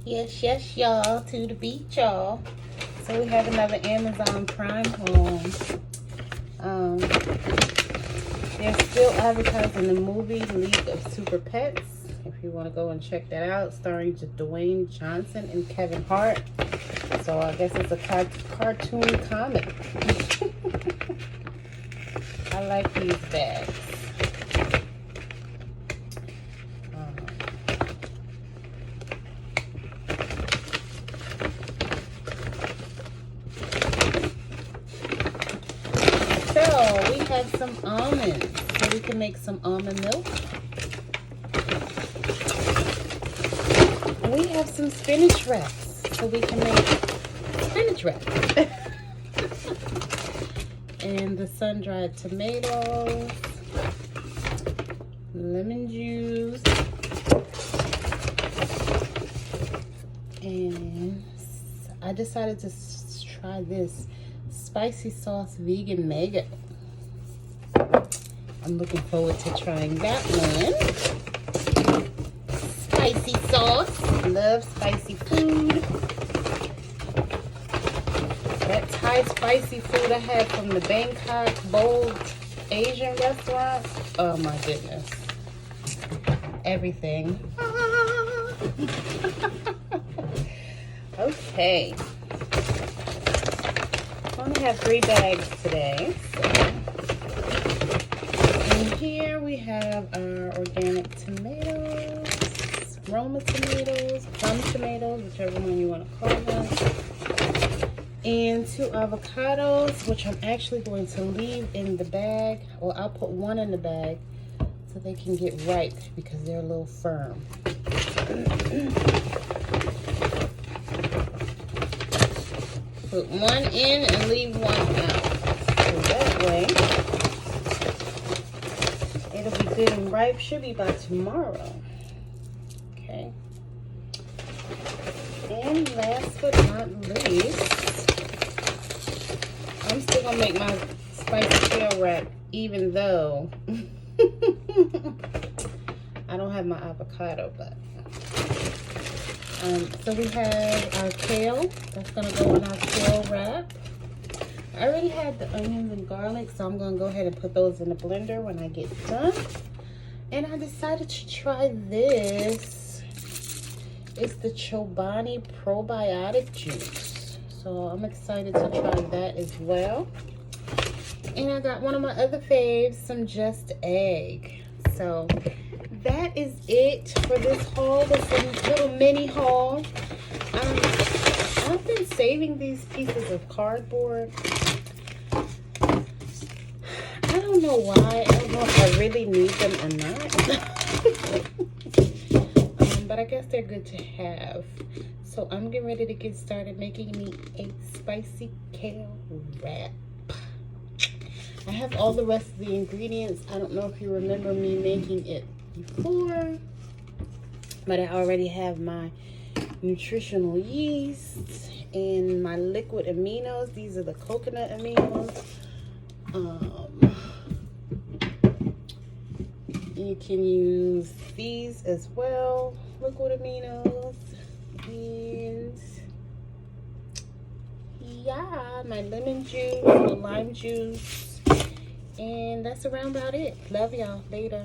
Yes, y'all, to the beach, y'all. So we have another Amazon Prime haul. They're still advertising the movie League of Super Pets. If you want to go and check that out, starring Dwayne Johnson and Kevin Hart. So I guess it's a cartoon comic. I like these bags. So we have some almonds, so we can make some almond milk. And we have some spinach wraps, so we can make spinach wrap. And the sun-dried tomatoes, lemon juice, and I decided to try this spicy sauce vegan mango. I'm looking forward to trying that one. Spicy sauce. Love spicy food. That Thai spicy food I had from the Bangkok Bold Asian restaurant. Oh my goodness. Everything. Okay. I only have 3 bags today. So. And here we have our organic tomatoes, Roma tomatoes, plum tomatoes, whichever one you want to call them. And 2 avocados, which I'm actually going to leave in the bag. Well, I'll put 1 in the bag so they can get ripe because they're a little firm. Put 1 in and leave 1 out. So that way, it'll be good and ripe. Should be by tomorrow. Okay. And last but not least, I'm still gonna make my spicy kale wrap, even though I don't have my avocado, but so we have our kale. That's gonna go in our kale wrap. I already had the onions and garlic, so I'm gonna go ahead and put those in the blender when I get done. And I decided to try this. It's the Chobani probiotic juice. So I'm excited to try that as well. And I got one of my other faves, some Just Egg. So that is it for this haul, this little mini haul. I've been saving these pieces of cardboard. I don't know why. I don't know if I really need them or not. But I guess they're good to have. So I'm getting ready to get started making me a spicy kale wrap. I have all the rest of the ingredients. I don't know if you remember me making it before, but I already have my nutritional yeast and my liquid aminos. These are the coconut aminos. You can use these as well, liquid aminos, and yeah, my lemon juice, my lime juice, and that's around about it. Love y'all. Later.